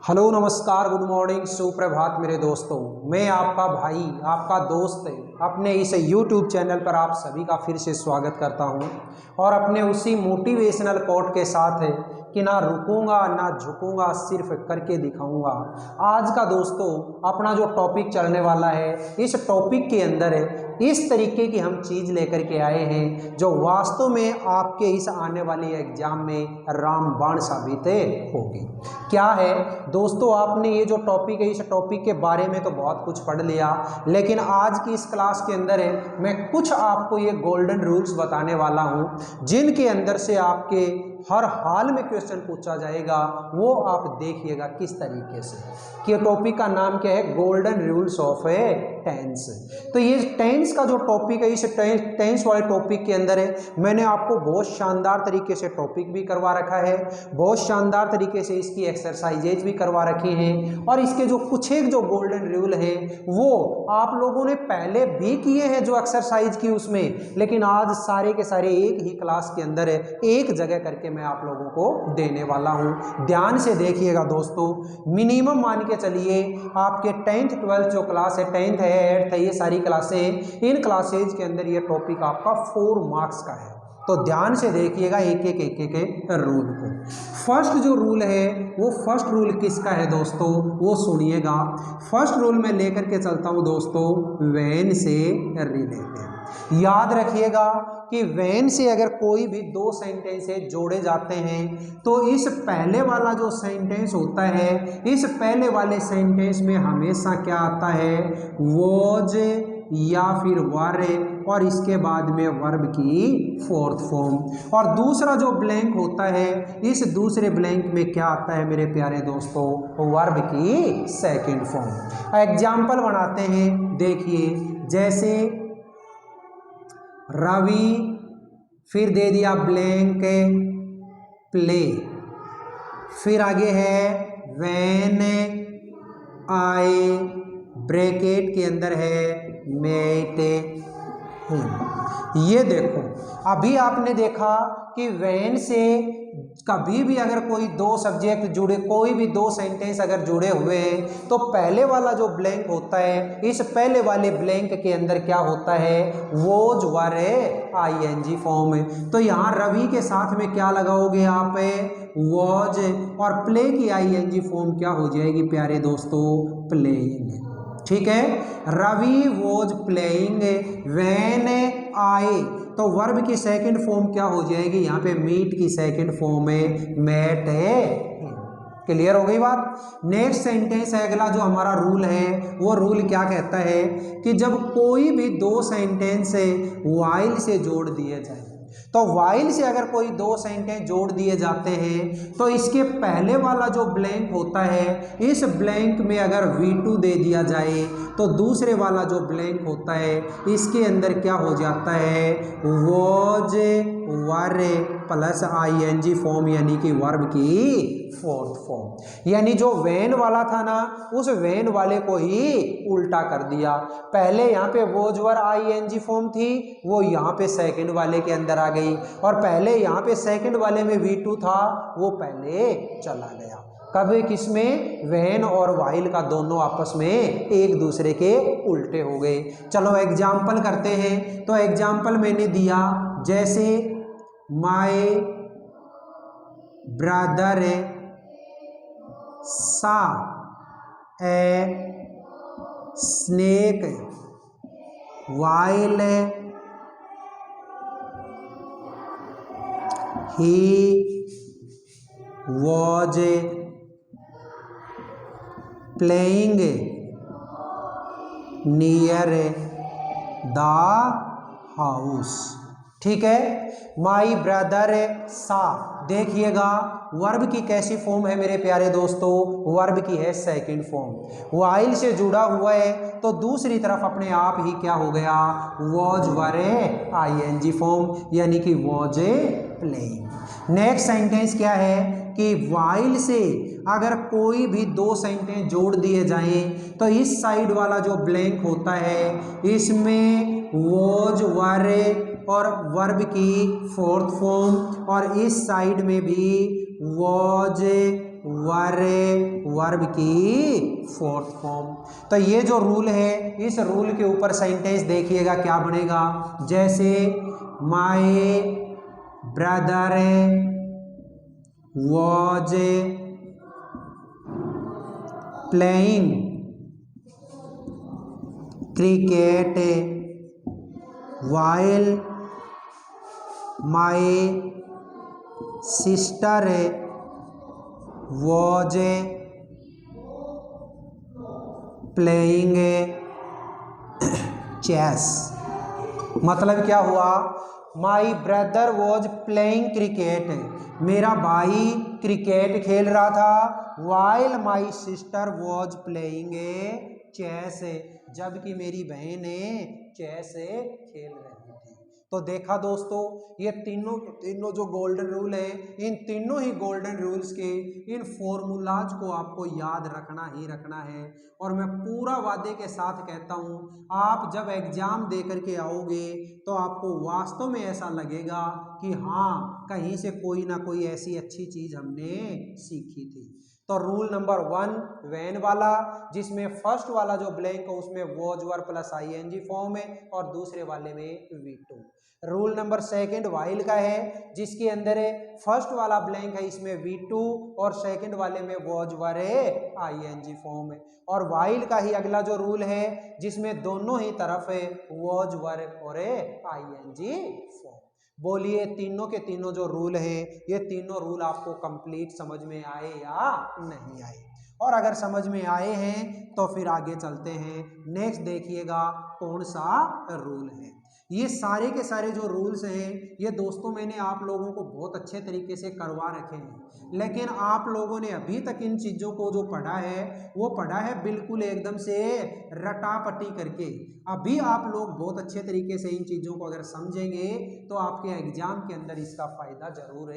Hello नमस्कार good morning सुप्रभात मेरे दोस्तों। मैं आपका भाई आपका दोस्त अपने इस YouTube चैनल पर आप सभी का फिर से स्वागत करता हूं और अपने उसी मोटिवेशनल कोट के साथ है कि ना रुकूंगा ना झुकूंगा, सिर्फ करके दिखाऊंगा। आज का दोस्तों अपना जो टॉपिक चलने वाला है, इस टॉपिक के अंदर है इस तरीके की हम चीज़ लेकर के आए हैं जो वास्तव में आपके इस आने वाली एग्जाम में रामबाण साबित होगी। क्या है दोस्तों, आपने ये जो टॉपिक है इस टॉपिक के बारे में तो बहुत कुछ पढ़ लिया, लेकिन आज की इस क्लास के अंदर है मैं कुछ आपको ये गोल्डन रूल्स बताने वाला हूँ जिनके अंदर से आपके हर हाल में क्वेश्चन पूछा जाएगा। वो आप देखिएगा किस तरीके से कि टॉपिक का नाम क्या है, golden rules of a tense. तो ये टेंस का जो टॉपिक है, इस टेंस वाले टॉपिक के अंदर है मैंने आपको बहुत शानदार तरीके से टॉपिक भी करवा रखा है, बहुत शानदार तरीके से इसकी एक्सरसाइजेज भी करवा रखी हैं और इसके जो कुछ एक जो गोल्डन रूल है वो आप लोगों ने पहले भी किए हैं जो एक्सरसाइज की उसमें, लेकिन आज सारे के सारे एक ही क्लास के अंदर है एक जगह करके मैं आप लोगों को देने वाला हूं। ध्यान से देखिएगा दोस्तों, मिनिमम मान के चलिए आपके 10th 12th जो क्लास है, 10th है 8th है, ये सारी क्लासें, इन क्लासेज के अंदर ये टॉपिक आपका 4 मार्क्स का है। तो ध्यान से देखिएगा एक एक रूल को। फर्स्ट जो रूल है वो फर्स्ट रूल किसका है दोस्तों, वो सुनिएगा। फर्स्ट रूल मैं लेकर के चलता हूं दोस्तों व्हेन से रिलेटेड। याद रखिएगा कि व्हेन से अगर कोई भी दो सेंटेंसेस जोड़े जाते हैं तो इस पहले वाला जो सेंटेंस होता है, इस पहले वाले सेंटेंस में हमेशा क्या आता है, वॉज या फिर वर, और इसके बाद में वर्ब की फोर्थ फॉर्म, और दूसरा जो ब्लैंक होता है इस दूसरे ब्लैंक में क्या आता है मेरे प्यारे दोस्तों, वर्ब की सेकंड फॉर्म। एग्जाम्पल बनाते हैं, देखिए जैसे रवि, फिर दे दिया ब्लैंक प्ले, फिर आगे है व्हेन आई, ब्रैकेट के अंदर है मेट हिम। ये देखो अभी आपने देखा कि व्हेन से कभी भी अगर कोई दो सब्जेक्ट जुड़े, कोई भी दो सेंटेंस अगर जुड़े हुए हैं तो पहले वाला जो ब्लैंक होता है, इस पहले वाले ब्लैंक के अंदर क्या होता है, वोज वर आईएनजी फॉर्म। तो यहाँ रवि के साथ में क्या लगाओगे आप, वॉज, और प्ले की आईएनजी फॉर्म क्या हो जाएगी प्यारे दोस्तों, प्लेइंग। ठीक है, Ravi was playing when I, तो वर्ब की सेकंड फॉर्म क्या हो जाएगी यहाँ पे, मीट की सेकंड फॉर्म है मेट है। क्लियर हो गई बात। नेक्स्ट सेंटेंस है अगला जो हमारा रूल है, वो रूल क्या कहता है कि जब कोई भी दो सेंटेंस वाइल से जोड़ दिए जाए, तो वाइल से अगर कोई दो सेंटेंस जोड़ दिए जाते हैं तो इसके पहले वाला जो ब्लैंक होता है, इस ब्लैंक में अगर V2 दे दिया जाए तो दूसरे वाला जो ब्लैंक होता है इसके अंदर क्या हो जाता है, was verb plus ING form, यानी कि वर्ब की फोर्थ फॉर्म। यानी जो व्हेन वाला था ना, उस व्हेन वाले को ही उल्टा कर दिया। पहले यहाँ पे वॉज वर आईएनजी फॉर्म थी, वो यहाँ पे सेकंड वाले के अंदर आ गई, और पहले यहाँ पे सेकंड वाले में V2 था, वो पहले चला गया। कभी किसमें, व्हेन और वाइल का दोनों आपस में एक दूसरे के उल्टे हो गए। चलो एग्जाम्पल करते हैं। तो एग्जाम्पल मैंने दिया जैसे माय ब्रदर सा a snake while he was playing near the house। ठीक है, माई ब्रदर सा, देखिएगा वर्ब की कैसी फॉर्म है मेरे प्यारे दोस्तों, वर्ब की है सेकंड फॉर्म। वाइल से जुड़ा हुआ है तो दूसरी तरफ अपने आप ही क्या हो गया, वॉज वर आईएनजी फॉर्म, यानी कि वॉज प्लेइंग। नेक्स्ट सेंटेंस क्या है कि वाइल से अगर कोई भी दो सेंटेंस जोड़ दिए जाएं तो इस साइड वाला जो ब्लैंक होता है इसमें वॉज वर और वर्ब की फोर्थ फॉर्म, और इस साइड में भी वॉज वर वर्ब की फोर्थ फॉर्म। तो ये जो रूल है, इस रूल के ऊपर सेंटेंस देखिएगा क्या बनेगा। जैसे my brother was playing cricket while my sister was playing chess। मतलब क्या हुआ, my brother was playing cricket, मेरा भाई क्रिकेट खेल रहा था, while my sister was playing chess, जबकि मेरी बहन चेस खेल रही थी। तो देखा दोस्तों, ये तीनों जो गोल्डन रूल है, इन तीनों ही गोल्डन रूल्स के इन फॉर्मूलाज को आपको याद रखना ही रखना है। और मैं पूरा वादे के साथ कहता हूँ, आप जब एग्जाम दे करके आओगे तो आपको वास्तव में ऐसा लगेगा कि हाँ, कहीं से कोई ना कोई ऐसी अच्छी चीज हमने सीखी थी। तो रूल नंबर 1 वैन वाला, जिसमें फर्स्ट वाला जो ब्लैंक है उसमें was verb plus ING form है और दूसरे वाले में V2। रूल नंबर 2 वाइल का है, जिसके अंदर फर्स्ट वाला ब्लैंक है, इसमें V2 और सेकंड वाले में वॉज वर आईएनजी फॉर्म है। और वाइल का ही अगला जो रूल है, जिसमें दोनों ही तरफ है वॉज वर और आईएनजी फॉर्म। बोलिए, तीनों के तीनों जो रूल है, ये तीनों रूल आपको कंप्लीट समझ में आए या नहीं आए? और अगर समझ में आए हैं तो फिर आगे चलते हैं। नेक्स्ट देखिएगा कौन सा रूल है। ये सारे के सारे जो रूल्स हैं, ये दोस्तों मैंने आप लोगों को बहुत अच्छे तरीके से करवा रखे हैं, लेकिन आप लोगों ने अभी तक इन चीज़ों को जो पढ़ा है वो पढ़ा है बिल्कुल एकदम से रटापटी करके। अभी आप लोग बहुत अच्छे तरीके से इन चीज़ों को अगर समझेंगे तो आपके एग्जाम के अंदर इसका फायदा जरूर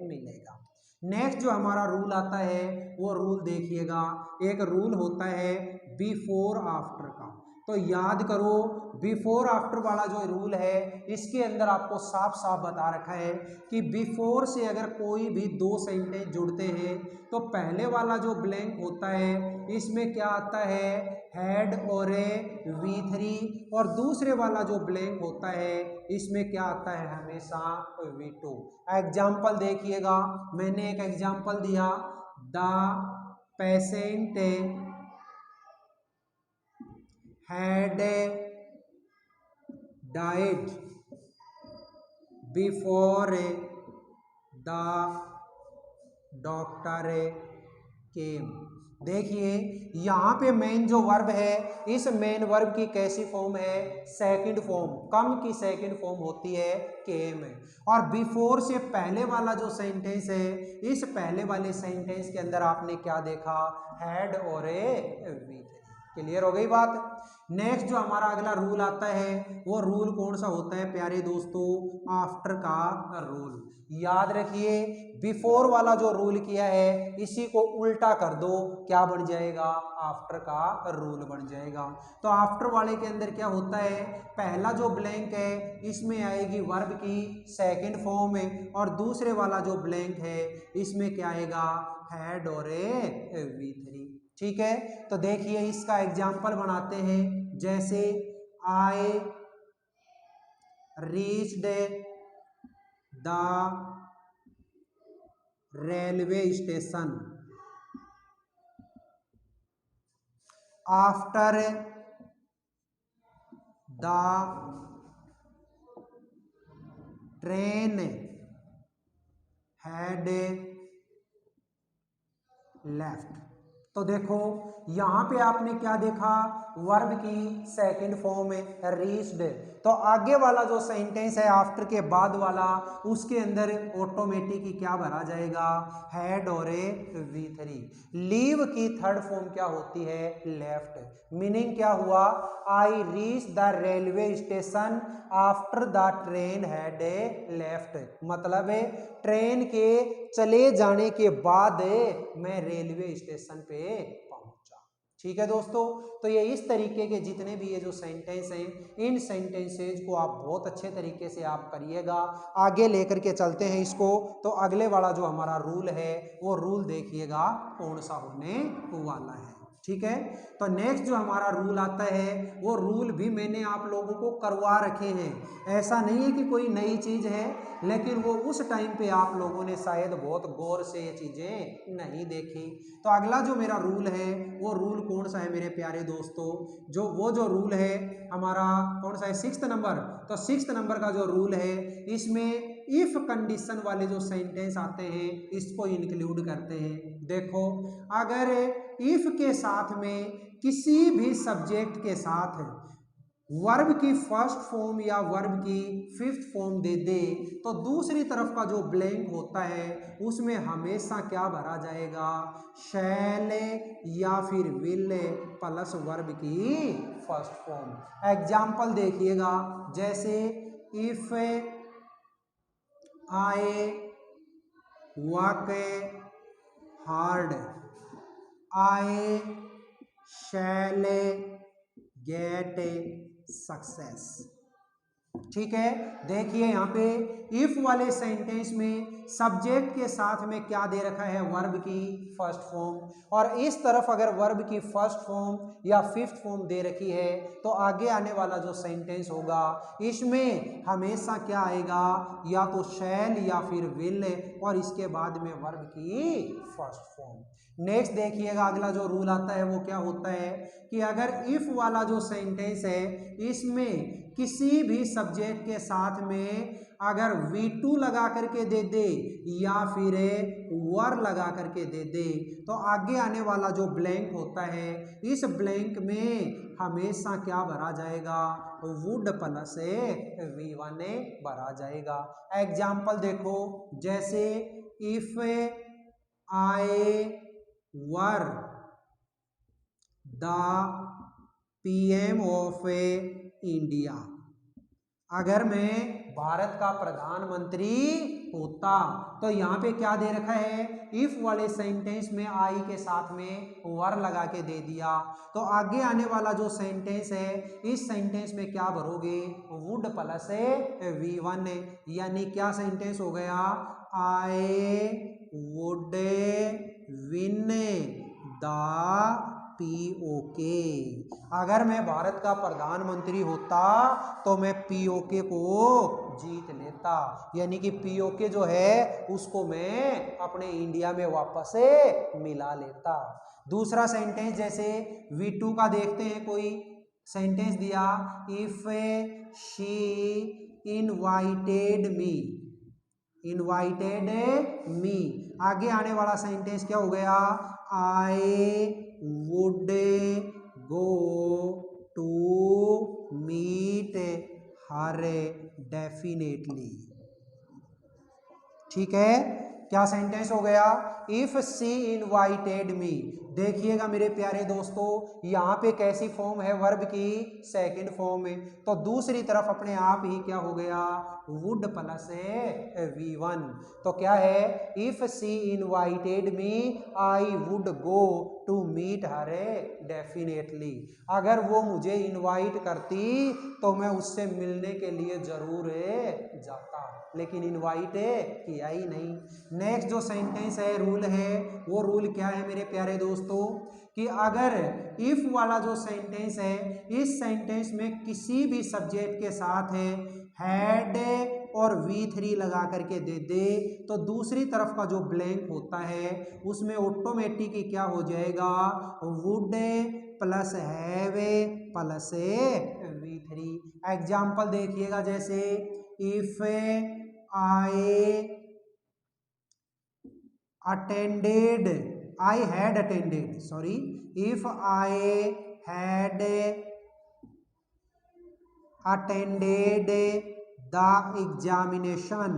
मिलेगा। नेक्स्ट जो हमारा रूल आता है वो रूल देखिएगा, एक रूल होता है बिफोर आफ्टर का। तो याद करो, बिफोर आफ्टर वाला जो रूल है, इसके अंदर आपको साफ साफ बता रखा है कि बिफोर से अगर कोई भी दो सेंटेंस जुड़ते हैं तो पहले वाला जो ब्लैंक होता है इसमें क्या आता है, हैड और V3, और दूसरे वाला जो ब्लैंक होता है इसमें क्या आता है, हमेशा V2। एग्जाम्पल देखिएगा, मैंने एक एग्जाम्पल दिया, the patient had died before the doctor came। देखिए यहाँ पे मेन जो वर्ब है, इस मेन वर्ब की कैसी फॉर्म है, सेकंड फॉर्म, कम की सेकंड फॉर्म होती है केम। और बिफोर से पहले वाला जो सेंटेंस है, इस पहले वाले सेंटेंस के अंदर आपने क्या देखा, हैड और V3। क्लियर हो गई बात। नेक्स्ट जो हमारा अगला रूल आता है वो रूल कौन सा होता है प्यारे दोस्तों, आफ्टर का रूल। याद रखिए, बिफोर वाला जो रूल किया है इसी को उल्टा कर दो, क्या बन जाएगा, आफ्टर का रूल बन जाएगा। तो आफ्टर वाले के अंदर क्या होता है, पहला जो ब्लैंक है इसमें आएगी वर्ब की सेकंड फॉर्म में, और दूसरे वाला जो ब्लैंक है इसमें क्या आएगा, हैड और V3। ठीक है, तो देखिए इसका एग्जाम्पल बनाते हैं। जैसे I reached the railway station after the train had left. तो देखो यहाँ पे आपने क्या देखा, वर्ब की सेकंड फॉर्म है रीच्ड, तो आगे वाला जो सेंटेंस है आफ्टर के बाद वाला, उसके अंदर ऑटोमेटिक ही क्या भरा जाएगा, हैड और V3। लीव की थर्ड फॉर्म क्या होती है, लेफ्ट। मीनिंग क्या हुआ, I reach the railway station after the train had left, मतलब ट्रेन के चले जाने के बाद मैं रेलवे स्टेशन पे पहुंचा। ठीक है दोस्तों, तो ये इस तरीके के जितने भी ये जो सेंटेंस हैं, इन सेंटेंसेज को आप बहुत अच्छे तरीके से आप करिएगा। आगे लेकर के चलते हैं इसको। तो अगले वाला जो हमारा रूल है वो रूल देखिएगा कौन सा होने वाला है। ठीक है, तो नेक्स्ट जो हमारा रूल आता है वो रूल भी मैंने आप लोगों को करवा रखे हैं। ऐसा नहीं है कि कोई नई चीज़ है, लेकिन वो उस टाइम पे आप लोगों ने शायद बहुत गौर से ये चीज़ें नहीं देखी। तो अगला जो मेरा रूल है वो रूल कौन सा है मेरे प्यारे दोस्तों, जो रूल है हमारा कौन सा है, 6th नंबर। तो 6th नंबर का जो रूल है इसमें इफ कंडीशन वाले जो सेंटेंस आते हैं इसको इंक्लूड करते हैं। देखो, अगर इफ के साथ में किसी भी सब्जेक्ट के साथ वर्ब की फर्स्ट फॉर्म या वर्ब की 5th फॉर्म दे दे तो दूसरी तरफ का जो ब्लैंक होता है उसमें हमेशा क्या भरा जाएगा, शैल या फिर विल प्लस वर्ब की फर्स्ट फॉर्म। एग्जाम्पल देखिएगा, जैसे if I work hard, I shell get success. ठीक है, देखिए यहाँ पे इफ वाले सेंटेंस में सब्जेक्ट के साथ में क्या दे रखा है, वर्ब की फर्स्ट फॉर्म, और इस तरफ अगर वर्ब की फर्स्ट फॉर्म या 5th फॉर्म दे रखी है तो आगे आने वाला जो सेंटेंस होगा इसमें हमेशा क्या आएगा, या तो शैल या फिर विल, और इसके बाद में वर्ब की फर्स्ट फॉर्म। नेक्स्ट देखिएगा, अगला जो रूल आता है वो क्या होता है कि अगर इफ वाला जो सेंटेंस है इसमें किसी भी सब्जेक्ट के साथ में अगर V2 लगा करके दे दे या फिर वर लगा करके दे दे तो आगे आने वाला जो ब्लैंक होता है इस ब्लैंक में हमेशा क्या भरा जाएगा, वुड प्लस V1 भरा जाएगा। एग्जाम्पल देखो, जैसे if I were the PM of India, अगर मैं भारत का प्रधानमंत्री होता, तो यहाँ पे क्या दे रखा है, इफ वाले सेंटेंस में आई के साथ में वर लगा के दे दिया, तो आगे आने वाला जो सेंटेंस है इस सेंटेंस में क्या भरोगे, वुड प्लस V1, यानी क्या सेंटेंस हो गया, I would win the POK। अगर मैं भारत का प्रधानमंत्री होता तो मैं POK को जीत लेता, यानी कि POK जो है उसको मैं अपने इंडिया में वापस मिला लेता। दूसरा सेंटेंस जैसे V2 का देखते हैं, कोई सेंटेंस दिया, if she invited me, invited me, आगे आने वाला सेंटेंस क्या हो गया, I would go to meet her definitely. ठीक है, क्या सेंटेंस हो गया, इफ सी इनवाइटेड मी। देखिएगा मेरे प्यारे दोस्तों, यहाँ पे कैसी फॉर्म है, वर्ब की सेकंड फॉर्म में, तो दूसरी तरफ अपने आप ही क्या हो गया, वुड प्लस V1। तो क्या है, if she invited me I would go to meet her definitely. अगर वो मुझे इनवाइट करती तो मैं उससे मिलने के लिए जरूर जाता, लेकिन इनवाइट किया ही नहीं। नेक्स्ट जो सेंटेंस है, रूल है, वो रूल क्या है मेरे प्यारे दोस्तों, कि अगर इफ वाला जो सेंटेंस है इस सेंटेंस में किसी भी सब्जेक्ट के साथ है हैड और V3 लगा करके दे दे तो दूसरी तरफ का जो ब्लैंक होता है उसमें ऑटोमेटिक ही क्या हो जाएगा, would plus have plus V3। Example देखिएगा, जैसे if I attended, I had attended, sorry, if I had attended the examination,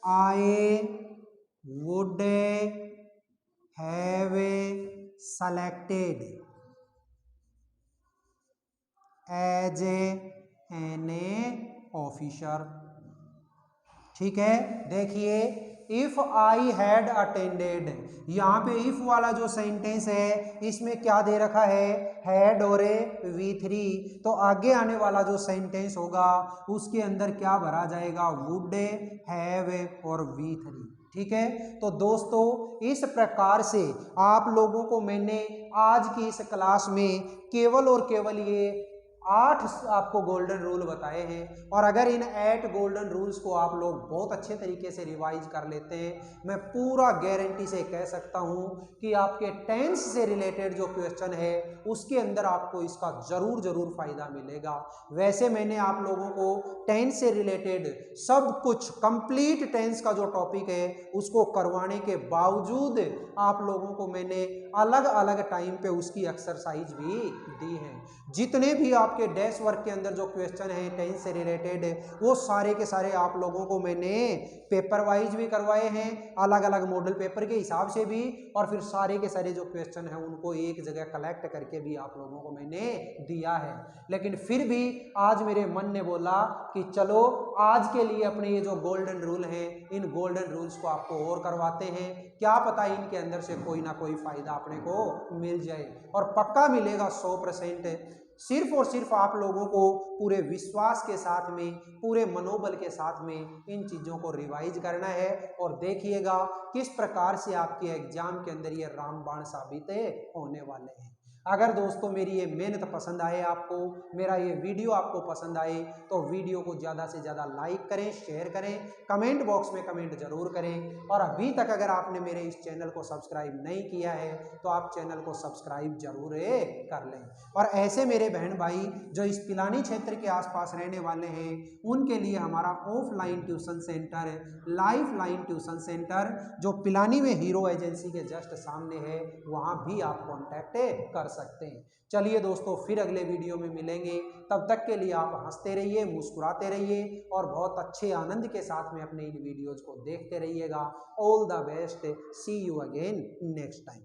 I would have selected as an officer. ठीक है, देखिए इफ आई हैड अटेंडेड, यहाँ पे इफ वाला जो sentence है इसमें क्या दे रखा है, हैड और V3, तो आगे आने वाला जो सेंटेंस होगा उसके अंदर क्या भरा जाएगा, वुड हैव और V3। ठीक है, तो दोस्तों इस प्रकार से आप लोगों को मैंने आज की इस क्लास में केवल और केवल ये 8 आपको गोल्डन रूल बताए हैं, और अगर इन 8 गोल्डन रूल्स को आप लोग बहुत अच्छे तरीके से रिवाइज कर लेते हैं, मैं पूरा गारंटी से कह सकता हूं कि आपके टेंस से रिलेटेड जो क्वेश्चन है उसके अंदर आपको इसका जरूर फायदा मिलेगा। वैसे मैंने आप लोगों को टेंस से रिलेटेड सब कुछ कंप्लीट टेंस का जो टॉपिक है उसको करवाने के बावजूद आप लोगों को मैंने अलग अलग टाइम पे उसकी एक्सरसाइज भी दी है। जितने भी आपके डैश वर्क के अंदर जो क्वेश्चन है टेंस से रिलेटेड वो सारे के सारे आप लोगों को मैंने पेपर वाइज भी करवाए हैं, अलग अलग मॉडल पेपर के हिसाब से भी, और फिर सारे के सारे जो क्वेश्चन हैं उनको एक जगह कलेक्ट करके भी आप लोगों को मैंने दिया है। लेकिन फिर भी आज मेरे मन ने बोला कि चलो आज के लिए अपने ये जो गोल्डन रूल हैं इन गोल्डन रूल्स को आपको और करवाते हैं, क्या पता इनके अंदर से कोई ना कोई फायदा अपने को मिल जाए, और पक्का मिलेगा 100%। सिर्फ और सिर्फ आप लोगों को पूरे विश्वास के साथ में, पूरे मनोबल के साथ में इन चीज़ों को रिवाइज करना है, और देखिएगा किस प्रकार से आपके एग्जाम के अंदर ये रामबाण साबित होने वाले हैं। अगर दोस्तों मेरी ये मेहनत पसंद आए, आपको मेरा ये वीडियो आपको पसंद आए, तो वीडियो को ज़्यादा से ज़्यादा लाइक करें, शेयर करें, कमेंट बॉक्स में कमेंट जरूर करें, और अभी तक अगर आपने मेरे इस चैनल को सब्सक्राइब नहीं किया है तो आप चैनल को सब्सक्राइब जरूर कर लें। और ऐसे मेरे बहन भाई जो इस पिलानी क्षेत्र के आसपास रहने वाले हैं उनके लिए हमारा offline tuition centre, life line tuition centre, जो पिलानी में हीरो एजेंसी के जस्ट सामने है, वहाँ भी आप कॉन्टैक्ट कर सकते हैं। चलिए दोस्तों फिर अगले वीडियो में मिलेंगे, तब तक के लिए आप हंसते रहिए, मुस्कुराते रहिए, और बहुत अच्छे आनंद के साथ में अपने इन वीडियोज को देखते रहिएगा। All the best, see you again next time.